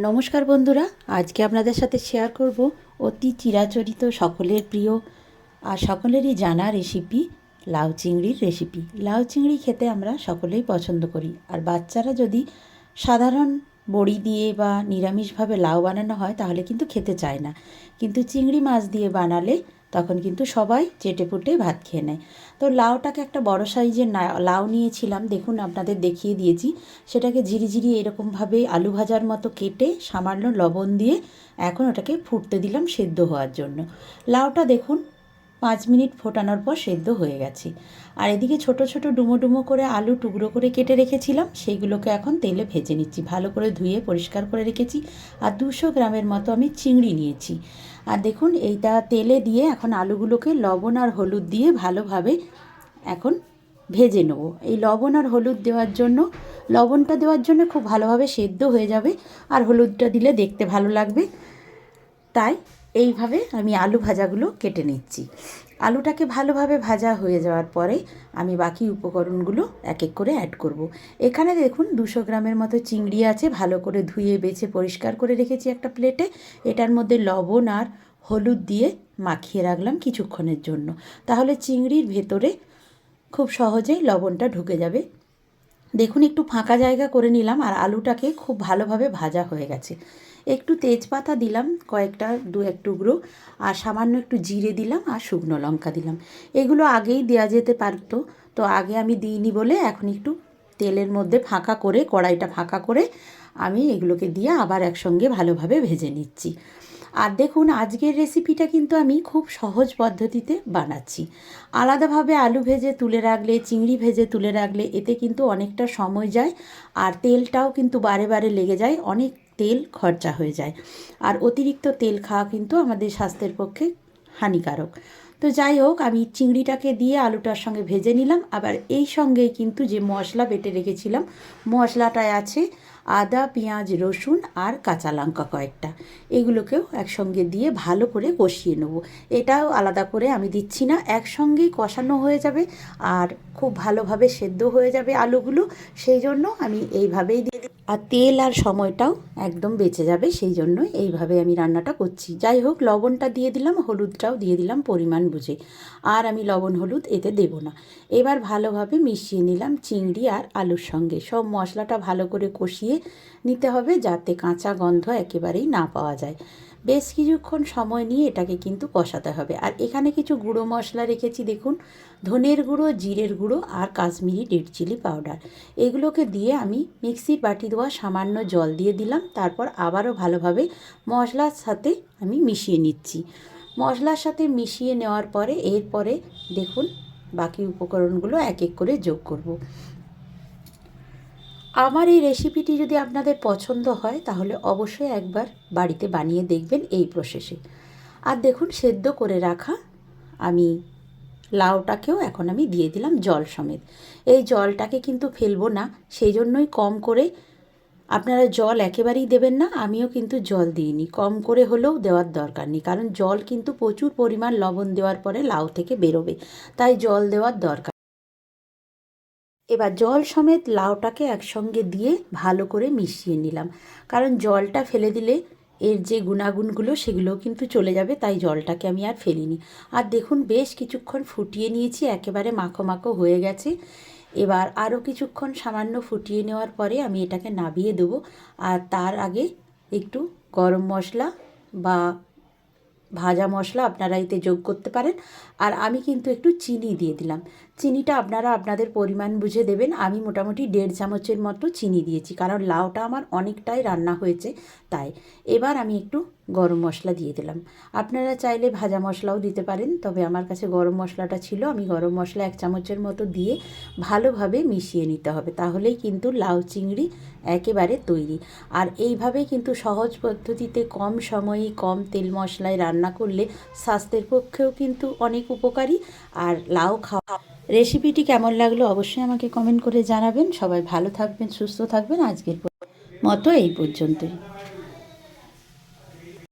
নমস্কার বন্ধুরা, আজকে আপনাদের সাথে শেয়ার করব অতি চিরাচরিত সকলের প্রিয় আর সকলেরই জানা রেসিপি লাউ চিংড়ির রেসিপি। লাউ চিংড়ি খেতে আমরা সকলেই পছন্দ করি, আর বাচ্চারা যদি সাধারণ বড়ি দিয়ে বা নিরামিষভাবে লাউ বানানো হয় তাহলে কিন্তু খেতে চায় না, কিন্তু চিংড়ি মাছ দিয়ে বানালে তখন কিন্তু সবাই চেটেপুটে ভাত খেয়ে নেয়। তো লাউটাকে একটা বড় সাইজের লাউ নিয়েছিলাম, দেখুন আপনাদের দেখিয়ে দিয়েছি। সেটাকে ঝিরিঝিরি এরকমভাবে আলু ভাজার মতো কেটে সামান্য লবণ দিয়ে এখন ওটাকে ফুটতে দিলাম সেদ্ধ হওয়ার জন্য। লাউটা দেখুন 5 মিনিট ফোটানোর পর সেদ্ধ হয়ে গেছে। আর এদিকে ছোট ছোট ডুমো ডুমো করে আলু টুকরো করে কেটে রেখেছিলাম, সেইগুলোকে এখন তেলে ভেজে নিচ্ছি। ভালো করে ধুয়ে পরিষ্কার করে রেখেছি। আর 200 গ্রামের মতো আমি চিংড়ি নিয়েছি। আর দেখুন এইটা তেলে দিয়ে এখন আলুগুলোকে লবণ আর হলুদ দিয়ে ভালোভাবে এখন ভেজে নেব। এই লবণ আর হলুদ দেওয়ার জন্য, লবণটা দেওয়ার জন্য খুব ভালোভাবে সেদ্ধ হয়ে যাবে, আর হলুদটা দিলে দেখতে ভালো লাগবে। তাই এইভাবে আমি আলু ভাজাগুলো কেটে নিচ্ছি। আলুটাকে ভালোভাবে ভাজা হয়ে যাওয়ার পরে আমি বাকি উপকরণগুলো এক এক করে অ্যাড করব। এখানে দেখুন 200 গ্রামের মতো চিংড়ি আছে, ভালো করে ধুয়ে বেছে পরিষ্কার করে রেখেছি একটা প্লেটে। এটার মধ্যে লবণ আর হলুদ দিয়ে মাখিয়ে রাখলাম কিছুক্ষণের জন্য, তাহলে চিংড়ির ভেতরে খুব সহজেই লবণটা ঢুকে যাবে। দেখুন একটু ফাঁকা জায়গা করে নিলাম, আর আলুটাকে খুব ভালোভাবে ভাজা হয়ে গেছে। একটু তেজপাতা দিলাম কয়েকটা, 2-1 টুকরো, আর সামান্য একটু জিরে দিলাম আর শুকনো লঙ্কা দিলাম। এগুলো আগেই দেওয়া যেতে পারতো, তো আগে আমি দিইনি বলে এখন একটু তেলের মধ্যে ফাঁকা করে, কড়াইটা ফাঁকা করে আমি এগুলোকে দিয়ে আবার একসঙ্গে ভালোভাবে ভেজে নিচ্ছি। আর দেখুন আজকের রেসিপিটা কিন্তু আমি খুব সহজ পদ্ধতিতে বানাচ্ছি। আলাদাভাবে আলু ভেজে তুলে রাখলে, চিংড়ি ভেজে তুলে রাখলে এতে কিন্তু অনেকটা সময় যায়, আর তেলটাও কিন্তু বারে বারে লেগে যায়, অনেক তেল খরচা হয়ে যায়। আর অতিরিক্ত তেল খাওয়া কিন্তু আমাদের স্বাস্থ্যের পক্ষে হানিকারক। তো যাই হোক, আমি চিংড়িটাকে দিয়ে আলুটার সঙ্গে ভেজে নিলাম। আবার এই সঙ্গেই কিন্তু যে মশলা বেটে রেখেছিলাম, মশলাটায় আছে আদা, পেঁয়াজ, রসুন আর কাঁচা লঙ্কা কয়েকটা, এগুলোকেও একসঙ্গে দিয়ে ভালো করে কষিয়ে নেব। এটাও আলাদা করে আমি দিচ্ছি না, একসঙ্গেই কষানো হয়ে যাবে আর খুব ভালোভাবে সেদ্ধ হয়ে যাবে আলুগুলো। সেই জন্য আমি এইভাবেই দিয়ে দিই, আর তেল আর সময়টাও একদম বেঁচে যাবে, সেই জন্য এইভাবে আমি রান্নাটা করছি। যাই হোক, লবণটা দিয়ে দিলাম, হলুদটাও দিয়ে দিলাম পরিমাণ বুঝে, আর আমি লবণ হলুদ এতে দেব না। এবার ভালোভাবে মিশিয়ে নিলাম চিংড়ি আর আলুর সঙ্গে। সব মশলাটা ভালো করে কষিয়ে নিতে হবে যাতে কাঁচা গন্ধ একেবারেই না পাওয়া যায়। বেশ কিছুক্ষণ সময় নিয়ে এটাকে কিন্তু কষাতে হবে। আর এখানে কিছু গুঁড়ো মশলা রেখেছি, দেখুন ধনের গুঁড়ো, জিরের গুঁড়ো আর কাশ্মীরি রেড চিলি পাউডার। এগুলোকে দিয়ে আমি মিক্সির বাটি ধোয়া সামান্য জল দিয়ে দিলাম। তারপর আবারও ভালোভাবে মশলার সাথে আমি মিশিয়ে নিচ্ছি। মশলার সাথে মিশিয়ে নেওয়ার পরে এরপরে দেখুন বাকি উপকরণগুলো এক এক করে যোগ করব। আমার এই রেসিপিটি যদি আপনাদের পছন্দ হয় তাহলে অবশ্যই একবার বাড়িতে বানিয়ে দেখবেন এই প্রসেসে। আর দেখুন সেদ্ধ করে রাখা আমি লাউটাকেও এখন আমি দিয়ে দিলাম জল সমেত। এই জলটাকে কিন্তু ফেলবো না, সেই জন্যই কম করে, আপনারা জল একেবারেই দেবেন না, আমিও কিন্তু জল দিইনি, কম করে হলেও দেওয়ার দরকার নেই, কারণ জল কিন্তু প্রচুর পরিমাণ লবণ দেওয়ার পরে লাউ থেকে বেরোবে, তাই জল দেওয়ার দরকার। এবার জল সমেত লাউটাকে একসঙ্গে দিয়ে ভালো করে মিশিয়ে নিলাম, কারণ জলটা ফেলে দিলে এর যে গুণাগুণগুলো সেগুলোও কিন্তু চলে যাবে, তাই জলটাকে আমি আর ফেলিনি। আর দেখুন বেশ কিছুক্ষণ ফুটিয়ে নিয়েছি, একেবারে মাখো মাখো হয়ে গেছে। এবার আরও কিছুক্ষণ সামান্য ফুটিয়ে নেওয়ার পরে আমি এটাকে নামিয়ে দেবো। আর তার আগে একটু গরম মশলা বা ভাজা মশলা আপনারা এতে যোগ করতে পারেন। আর আমি কিন্তু একটু চিনি দিয়ে দিলাম। চিনিটা আপনারা আপনাদের পরিমাণ বুঝে দেবেন। আমি মোটামুটি 1.5 চামচের মতো চিনি দিয়েছি, কারণ লাউটা আমার অনেকটাই রান্না হয়েছে তাই। এবার আমি একটু গরম মশলা দিয়ে দিলাম। আপনারা চাইলে ভাজা মশলাও দিতে পারেন, তবে আমার কাছে গরম মশলাটা ছিল, আমি গরম মশলা 1 চামচের মতো দিয়ে ভালোভাবে মিশিয়ে নিতে হবে, তাহলেই কিন্তু লাউ চিংড়ি একেবারে তৈরি। আর এইভাবে কিন্তু সহজ পদ্ধতিতে কম সময়ে কম তেল মশলায় রান্না করলে স্বাস্থ্যের পক্ষেও কিন্তু অনেক উপকারী। আর লাউ খাওয়া রেসিপিটি কেমন লাগলো অবশ্যই আমাকে কমেন্ট করে জানাবেন। সবাই ভালো থাকবেন, সুস্থ থাকবেন। আজকের মতো এই পর্যন্তই।